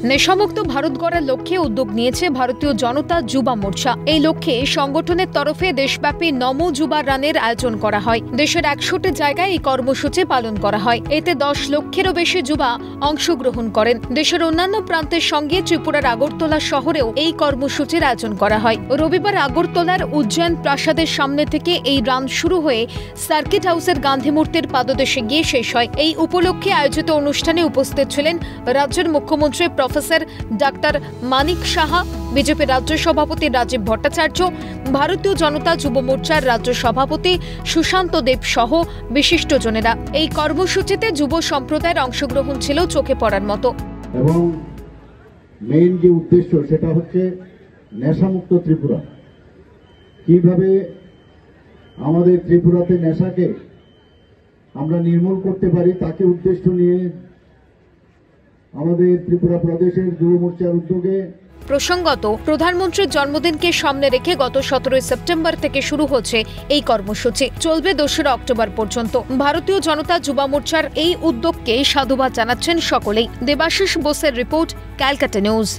নেশামুক্ত ভারত গড়ার লক্ষ্যে উদ্যোগ নিয়েছে ভারতীয় জনতা যুবা মোর্চা। এই লক্ষ্যে সংগঠনের তরফে দেশব্যাপী নমো যুবা রানের আয়োজন করা হয়। দেশের 100টি জায়গায় এই কর্মসূচি পালন করা হয়। এতে 10 লক্ষেরও বেশি যুবা অংশগ্রহণ করেন। দেশের অন্যান্য প্রান্তের সঙ্গে ত্রিপুরার আগরতলা শহরেও এই কর্মসূচির আয়োজন করা হয়। রবিবার আগরতলার উজ্জয়ন প্রাসাদের সামনে থেকে এই রান শুরু হয়ে সার্কিট হাউসের গান্ধী মূর্তির পাদদেশে গিয়ে শেষ হয়। এই উপলক্ষে আয়োজিত অনুষ্ঠানে উপস্থিত ছিলেন রাজ্যের মুখ্যমন্ত্রী professor doctor Manik Saha, BJP রাজ্য সভাপতি রাজীব ভট্টাচার্য, ভারতীয় জনতা যুব মোর্চার রাজ্য সভাপতি সুশান্ত দেব সহ বিশিষ্টজনেরা। এই কর্মসূচিতে যুব সম্প্রদায়ের অংশগ্রহণ ছিল চোখে পড়ার মতো। এবং মেইন যে উদ্দেশ্য সেটা হচ্ছে নেশামুক্ত ত্রিপুরা। কিভাবে আমাদের ত্রিপুরাতে নেশাকে আমরা নির্মূল করতে পারি তাকে উদ্দেশ্য নিয়ে আমাদের ত্রিপুরা প্রদেশের যুব মোর্চার উদ্যোগে। প্রসঙ্গত, প্রধানমন্ত্রীর জন্মদিনকে সামনে রেখে গত 17 সেপ্টেম্বর থেকে শুরু হচ্ছে এই কর্মসূচি, চলবে 2 অক্টোবর পর্যন্ত। ভারতীয় জনতা যুবা মোর্চার এই উদ্যোগকে সাধুবাদ জানাচ্ছেন সকলেই। দেবাশিস বোসের রিপোর্ট, ক্যালকাটা নিউজ।